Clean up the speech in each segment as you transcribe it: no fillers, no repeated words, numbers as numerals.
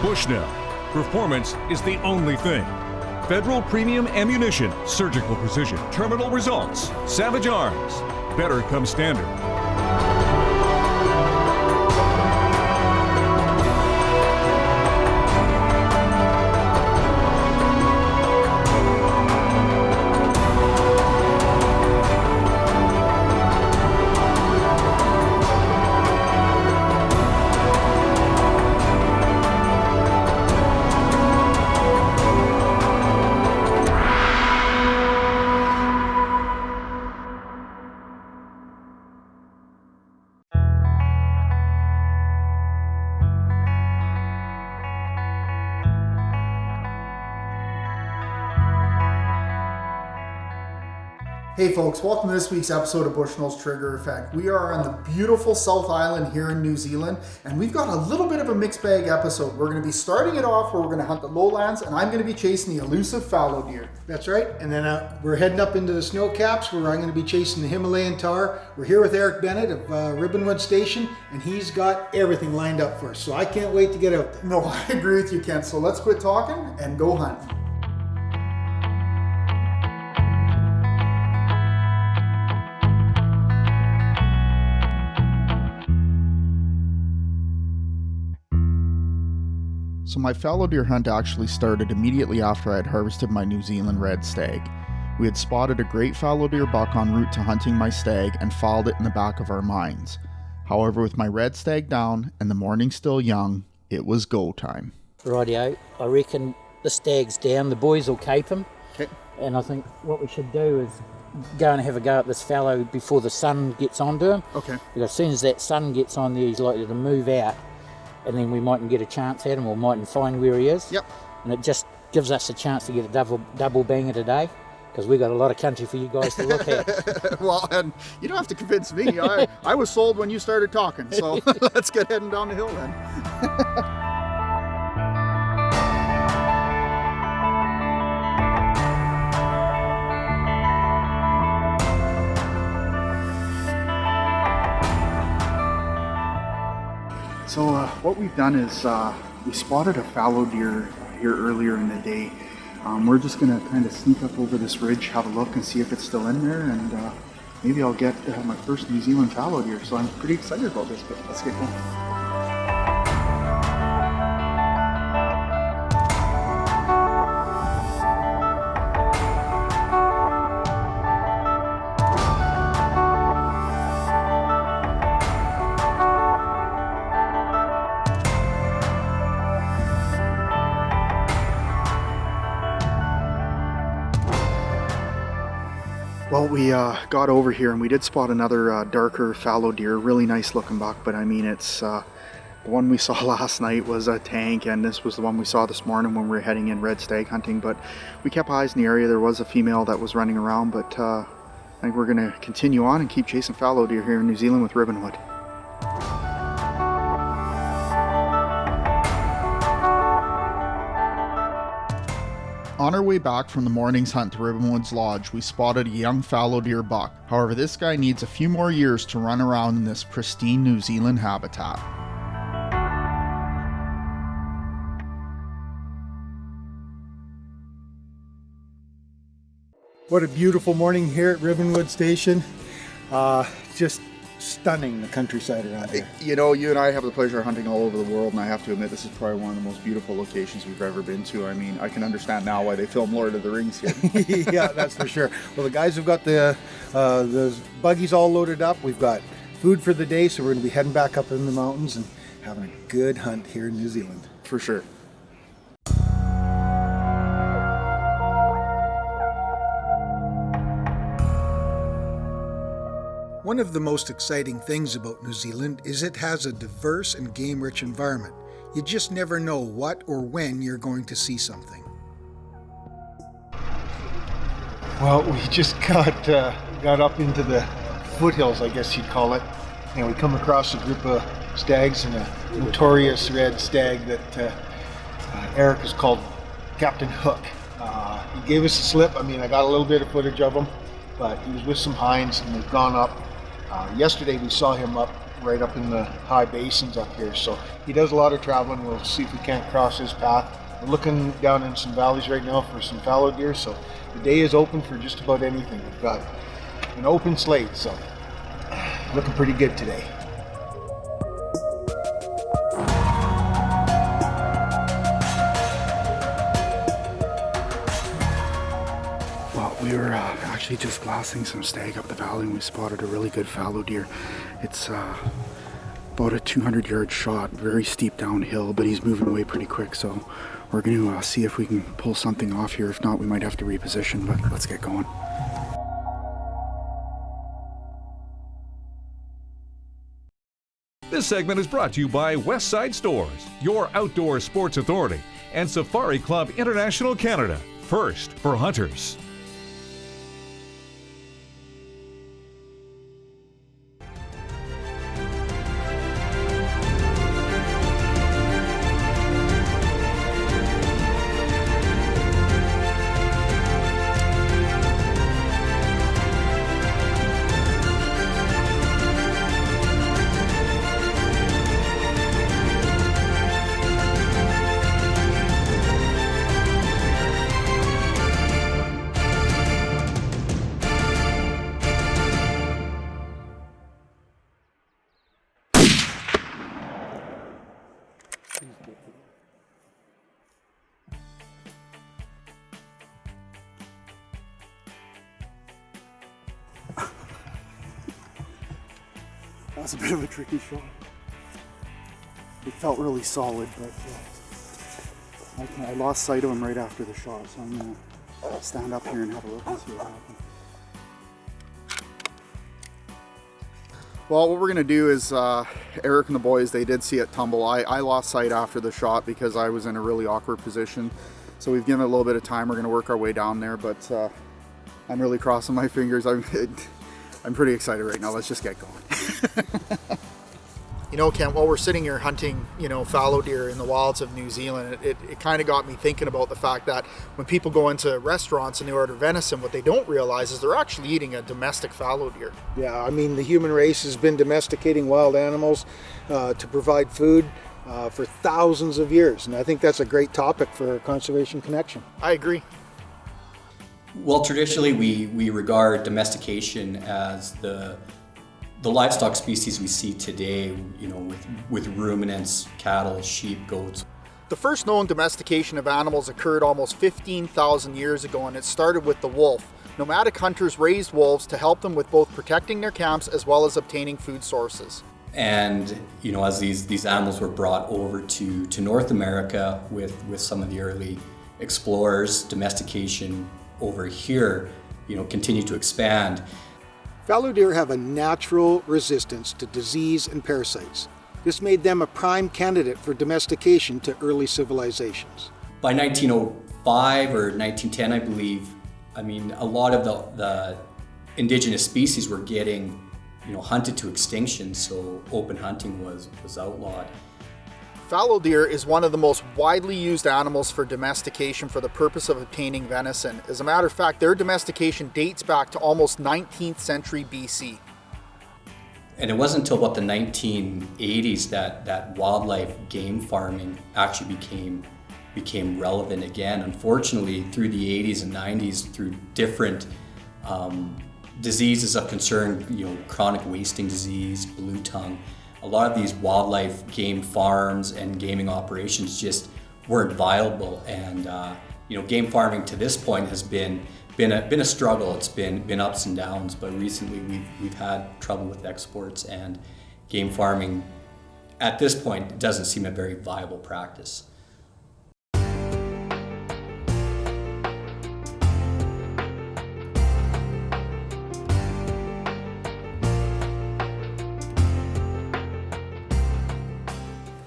Bushnell. Performance is the only thing. Federal Premium Ammunition, surgical precision, terminal results. Savage Arms. Better come standard. Hey folks, welcome to this week's episode of Bushnell's Trigger Effect. We are on the beautiful South Island here in New Zealand, and we've got a little bit of a mixed bag episode. We're going to be starting it off where we're going to hunt the lowlands, and I'm going to be chasing the elusive fallow deer. That's right, and then we're heading up into the snow caps where I'm going to be chasing the Himalayan tahr. We're here with Eric Bennett of Ribbonwood Station, and he's got everything lined up for us, so I can't wait to get out there. No, I agree with you, Kent, so let's quit talking and go hunting. So my fallow deer hunt actually started immediately after I had harvested my New Zealand red stag. We had spotted a great fallow deer buck en route to hunting my stag and followed it in the back of our minds. However, with my red stag down and the morning still young, it was go time. Rightio, I reckon the stag's down, the boys will cape him. Okay. And I think what we should do is go and have a go at this fallow before the sun gets onto him. Okay. Because as soon as that sun gets on there, he's likely to move out. And then we mightn't get a chance at him or mightn't find where he is. Yep. And it just gives us a chance to get a double banger today, because we've got a lot of country for you guys to look at. Well, and you don't have to convince me. I was sold when you started talking, so let's get heading down the hill then. So what we've done is we spotted a fallow deer here earlier in the day. We're just going to kind of sneak up over this ridge, have a look and see if it's still in there, and maybe I'll get my first New Zealand fallow deer. So I'm pretty excited about this, but let's get going. Well, we got over here and we did spot another darker fallow deer, really nice looking buck, but I mean it's the one we saw last night was a tank, and this was the one we saw this morning when we were heading in red stag hunting. But we kept eyes in the area. There was a female that was running around, but I think we're going to continue on and keep chasing fallow deer here in New Zealand with Ribbonwood. On our way back from the morning's hunt to Ribbonwood's Lodge, we spotted a young fallow deer buck. However, this guy needs a few more years to run around in this pristine New Zealand habitat. What a beautiful morning here at Ribbonwood Station. Just stunning, the countryside around here. You know, you and I have the pleasure of hunting all over the world, and I have to admit this is probably one of the most beautiful locations we've ever been to. I mean, I can understand now why they film Lord of the Rings here. Yeah, that's for sure. Well, the guys have got the buggies all loaded up. We've got food for the day, so we're going to be heading back up in the mountains and having a good hunt here in New Zealand. For sure. One of the most exciting things about New Zealand is it has a diverse and game-rich environment. You just never know what or when you're going to see something. Well, we just got up into the foothills, I guess you'd call it, and we come across a group of stags and a notorious red stag that Eric has called Captain Hook. He gave us a slip. I mean, I got a little bit of footage of him, but he was with some hinds and they've gone up. Yesterday we saw him up right up in the high basins up here. So he does a lot of traveling. We'll see if we can't cross his path. We're looking down in some valleys right now for some fallow deer, so the day is open for just about anything. We've got an open slate, so looking pretty good today. Well, we were actually just glassing some stag up the valley and we spotted a really good fallow deer. It's about a 200-yard shot, very steep downhill, but he's moving away pretty quick, so we're going to see if we can pull something off here. If not, we might have to reposition, but let's get going. This segment is brought to you by Westside Stores, your outdoor sports authority, and Safari Club International Canada, first for hunters. That was a bit of a tricky shot. It felt really solid, but I lost sight of him right after the shot, so I'm going to stand up here and have a look and see what happens. Well, what we're going to do is, Eric and the boys, they did see it tumble. I lost sight after the shot because I was in a really awkward position. So we've given it a little bit of time. We're going to work our way down there, but I'm really crossing my fingers. I'm pretty excited right now. Let's just get going. You know, Kent, while we're sitting here hunting, fallow deer in the wilds of New Zealand, it kind of got me thinking about the fact that when people go into restaurants and they order venison, what they don't realize is they're actually eating a domestic fallow deer. Yeah, I mean, the human race has been domesticating wild animals to provide food for thousands of years, and I think that's a great topic for Conservation Connection. I agree. Well, traditionally we regard domestication as the livestock species we see today, with ruminants, cattle, sheep, goats. The first known domestication of animals occurred almost 15,000 years ago, and it started with the wolf. Nomadic hunters raised wolves to help them with both protecting their camps as well as obtaining food sources. And as these animals were brought over to North America with some of the early explorers, domestication over here, continued to expand. Fallow deer have a natural resistance to disease and parasites. This made them a prime candidate for domestication to early civilizations. By 1905 or 1910, I believe, a lot of the indigenous species were getting, hunted to extinction, so open hunting was outlawed. Fallow deer is one of the most widely used animals for domestication for the purpose of obtaining venison. As a matter of fact, their domestication dates back to almost 19th century BC. And it wasn't until about the 1980s that wildlife game farming actually became relevant again. Unfortunately, through the 80s and 90s, through different diseases of concern, chronic wasting disease, blue tongue, a lot of these wildlife game farms and gaming operations just weren't viable, and game farming to this point has been a struggle. It's been ups and downs, but recently we've had trouble with exports, and game farming at this point doesn't seem a very viable practice.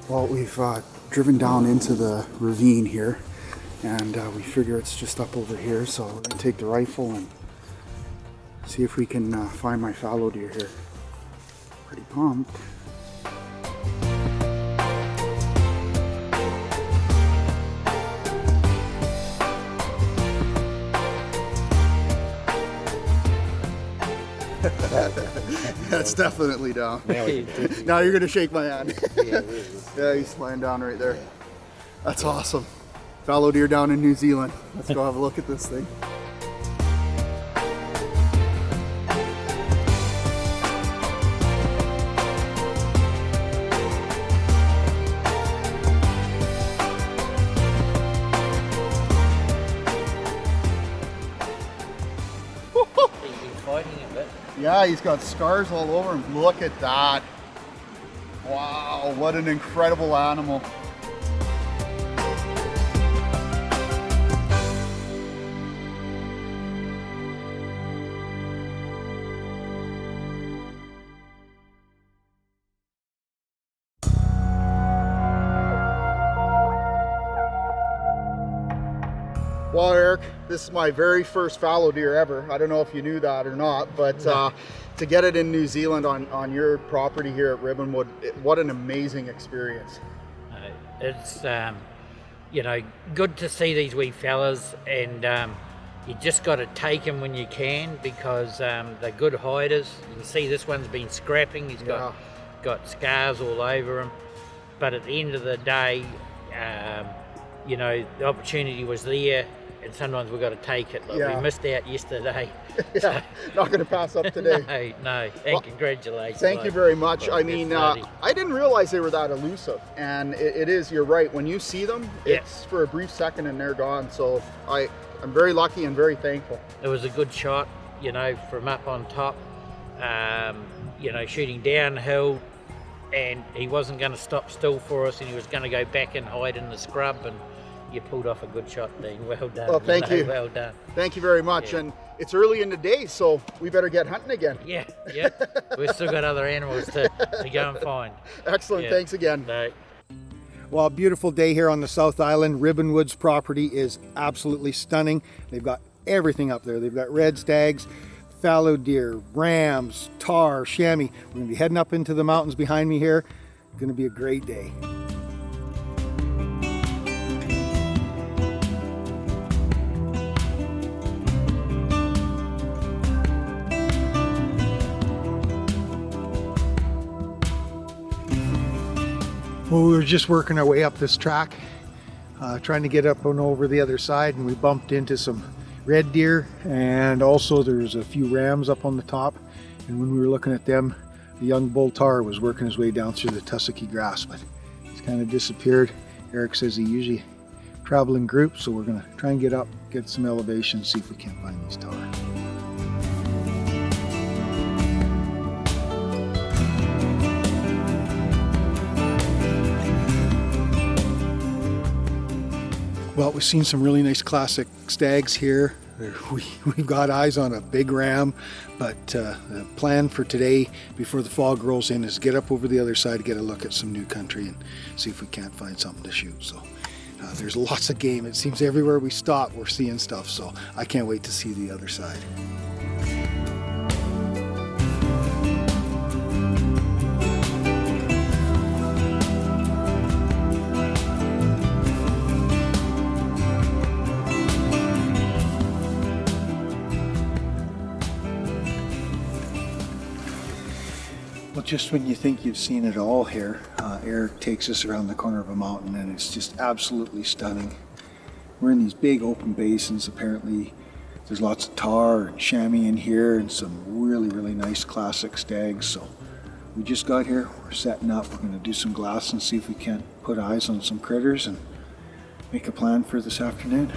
Well, we've driven down into the ravine here, and we figure it's just up over here, so we're going to take the rifle and see if we can find my fallow deer here. Pretty pumped. That's definitely down. Now we can take Now you're gonna shake my hand. yeah, Yeah, he's lying down right there. That's awesome. Fallow deer down in New Zealand. Let's go have a look at this thing. He's been fighting a bit. Yeah, he's got scars all over him. Look at that. Wow, what an incredible animal. Well, Eric, this is my very first fallow deer ever. I don't know if you knew that or not, but to get it in New Zealand on your property here at Ribbonwood, what an amazing experience. It's you know, good to see these wee fellas, and you just got to take them when you can, because they're good hiders. You can see this one's been scrapping. He's got scars all over him, but at the end of the day, you know, the opportunity was there, and sometimes we've got to take it. Like, we missed out yesterday. Yeah, not going to pass up today. No, and congratulations. Thank you very much. Well, I mean, I didn't realize they were that elusive, and it is, you're right, when you see them, it's for a brief second and they're gone, so I'm very lucky and very thankful. It was a good shot, you know, from up on top, you know, shooting downhill, and he wasn't going to stop still for us, and he was going to go back and hide in the scrub, and you pulled off a good shot, Dean. Well done. Well, thank you. Well done. Thank you very much. Yeah. And it's early in the day, so we better get hunting again. Yeah. We've still got other animals to go and find. Excellent. Yeah. Thanks again. No. Well, beautiful day here on the South Island. Ribbonwood's property is absolutely stunning. They've got everything up there. They've got red stags, fallow deer, rams, tahr, chamois. We're going to be heading up into the mountains behind me here. It's going to be a great day. Well, we were just working our way up this track, trying to get up and over the other side, and we bumped into some red deer, and also there's a few rams up on the top. And when we were looking at them, the young bull tahr was working his way down through the tussocky grass, but he's kind of disappeared. Eric says he usually travel in groups, so we're going to try and get up, get some elevation, see if we can't find these tahr. Well, we've seen some really nice classic stags here. We've got eyes on a big ram, but the plan for today, before the fog rolls in, is get up over the other side, get a look at some new country, and see if we can't find something to shoot. So there's lots of game. It seems everywhere we stop, we're seeing stuff. So I can't wait to see the other side. Well, just when you think you've seen it all here, Eric takes us around the corner of a mountain, and it's just absolutely stunning. We're in these big open basins. Apparently there's lots of tahr and chamois in here, and some really, really nice classic stags. So we just got here, we're setting up, we're going to do some glass and see if we can't put eyes on some critters and make a plan for this afternoon.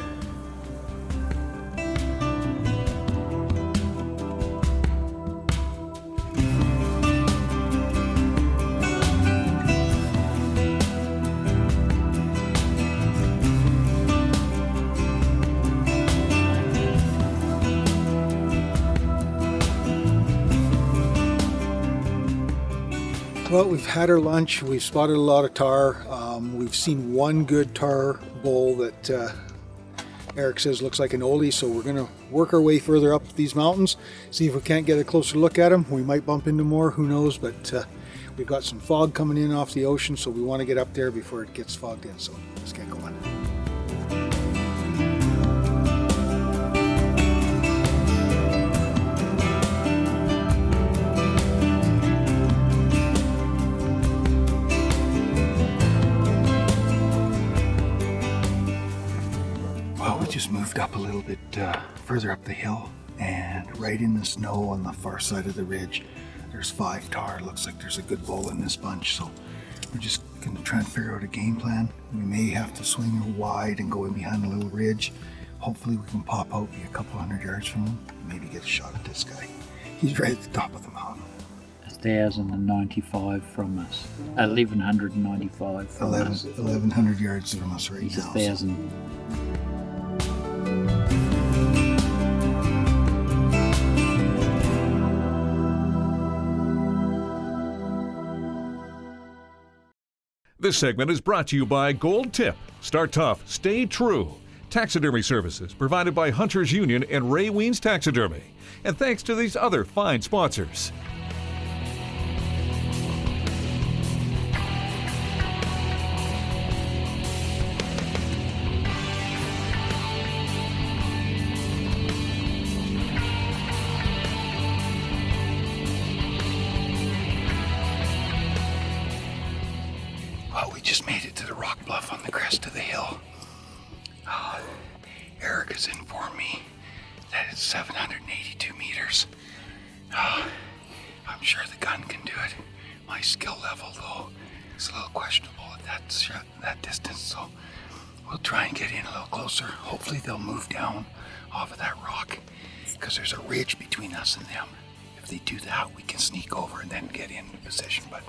Well, we've had our lunch, we've spotted a lot of tahr. We've seen one good tahr bull that Eric says looks like an oldie, so we're going to work our way further up these mountains, see if we can't get a closer look at him. We might bump into more, who knows, but we've got some fog coming in off the ocean, so we want to get up there before it gets fogged in, so let's get going. moved up a little bit further up the hill, and right in the snow on the far side of the ridge, there's 5 tahr. Looks like there's a good bull in this bunch, so we're just going to try and figure out a game plan. We may have to swing wide and go in behind a little ridge. Hopefully we can pop out, be a couple hundred yards from him, maybe get a shot at this guy. He's right at the top of the mountain. 1,095 from us. 1,195 from us. 1,100 yards from us right He's now. 1,000. This segment is brought to you by Gold Tip. Start tough, stay true. Taxidermy services provided by Hunters Union and Ray Weens Taxidermy. And thanks to these other fine sponsors. Well, we just made it to the rock bluff on the crest of the hill. Eric has informed me that it's 782 meters. I'm sure the gun can do it. My skill level, though, is a little questionable at that distance, so we'll try and get in a little closer. Hopefully they'll move down off of that rock, because there's a ridge between us and them. If they do that, we can sneak over and then get in position, but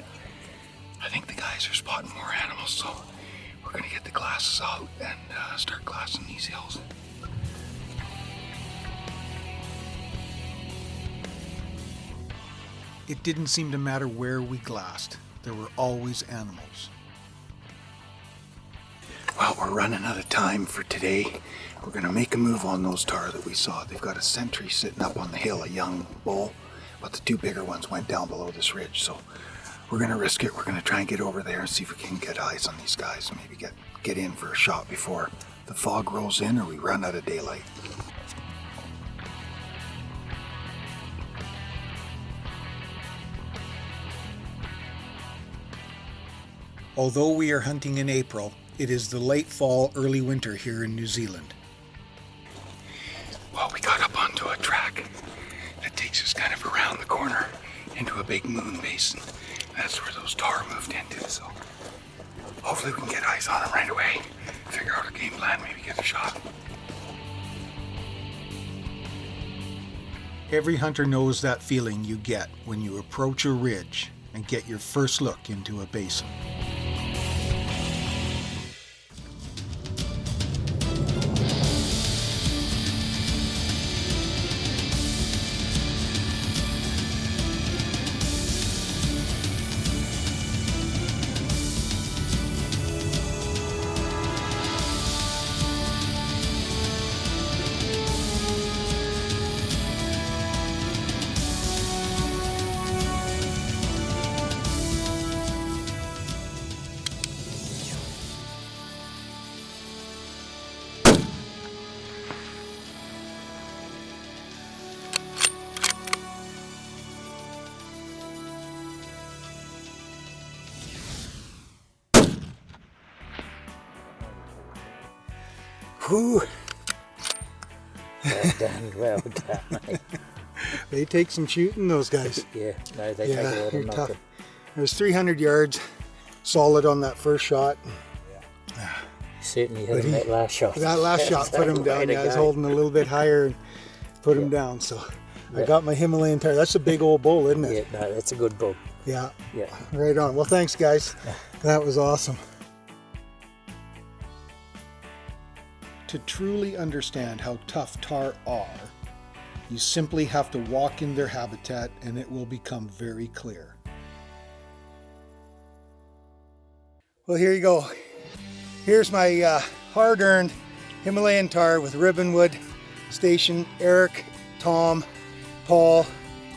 I think the guys are spotting more animals, so we're going to get the glasses out and start glassing these hills. It didn't seem to matter where we glassed. There were always animals. Well, we're running out of time for today. We're going to make a move on those tahr that we saw. They've got a sentry sitting up on the hill, a young bull, but the 2 bigger ones went down below this ridge, so we're going to risk it. We're going to try and get over there and see if we can get eyes on these guys and maybe get in for a shot before the fog rolls in or we run out of daylight. Although we are hunting in April, it is the late fall, early winter here in New Zealand. Well, we got up onto a track that takes us kind of around the corner into a big moon basin. That's where those tahr moved into, so hopefully we can get eyes on them right away, figure out a game plan, maybe get a shot. Every hunter knows that feeling you get when you approach a ridge and get your first look into a basin. Whew. Well done, mate. They take some shooting, those guys. Yeah, no, they take a lot you're of tough. knocking. It was 300 yards, solid on that first shot. Certainly hit him that last shot. That last shot put him down. Yeah, I was holding a little bit higher and put him down. So I got my Himalayan tahr. That's a big old bull, isn't it? Yeah, no, that's a good bull. Yeah. Yeah. Right on. Well, thanks, guys. That was awesome. To truly understand how tough tahr are, you simply have to walk in their habitat and it will become very clear. Well, here you go. Here's my hard-earned Himalayan tahr with ribbonwood station. Eric, Tom, Paul,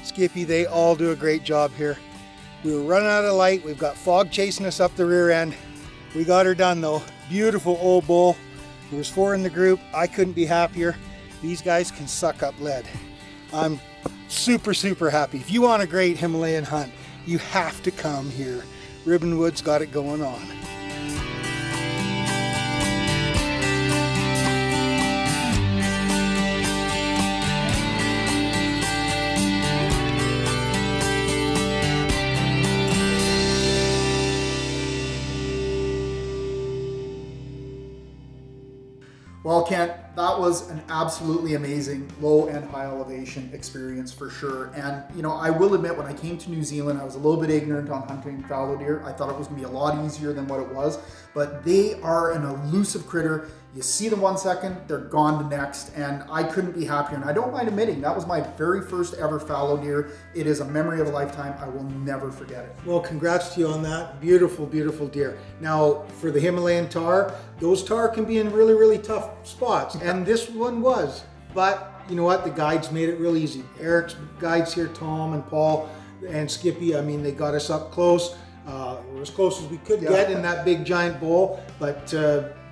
Skippy, they all do a great job here. We were running out of light. We've got fog chasing us up the rear end. We got her done though. Beautiful old bull. There was 4 in the group. I couldn't be happier. These guys can suck up lead. I'm super, super happy. If you want a great Himalayan hunt, you have to come here. Ribbonwood's got it going on. Well, Kent, that was an absolutely amazing low and high elevation experience for sure. And, you know, I will admit when I came to New Zealand, I was a little bit ignorant on hunting fallow deer. I thought it was going to be a lot easier than what it was, but they are an elusive critter. You see them 1 second, they're gone the next, and I couldn't be happier. And I don't mind admitting, that was my very first ever fallow deer. It is a memory of a lifetime. I will never forget it. Well, congrats to you on that. Beautiful, beautiful deer. Now, for the Himalayan tahr, those tahr can be in really, really tough spots, and this one was. But you know what? The guides made it real easy. Eric's guides here, Tom and Paul and Skippy, I mean, they got us up close. We're as close as we could get in that big giant bowl, but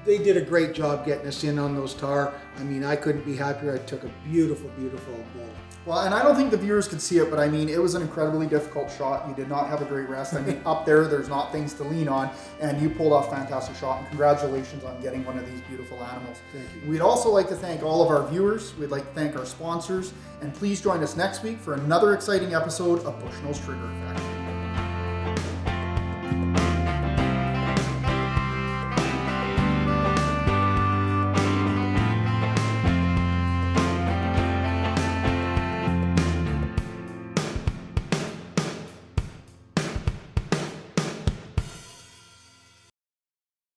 they did a great job getting us in on those tahr. I mean, I couldn't be happier. I took a beautiful, beautiful bowl. Well, and I don't think the viewers could see it, but I mean, it was an incredibly difficult shot. You did not have a great rest. I mean, up there's not things to lean on, and you pulled off a fantastic shot, and congratulations on getting one of these beautiful animals. Thank you. We'd also like to thank all of our viewers. We'd like to thank our sponsors, and please join us next week for another exciting episode of Bushnell's Trigger Effect.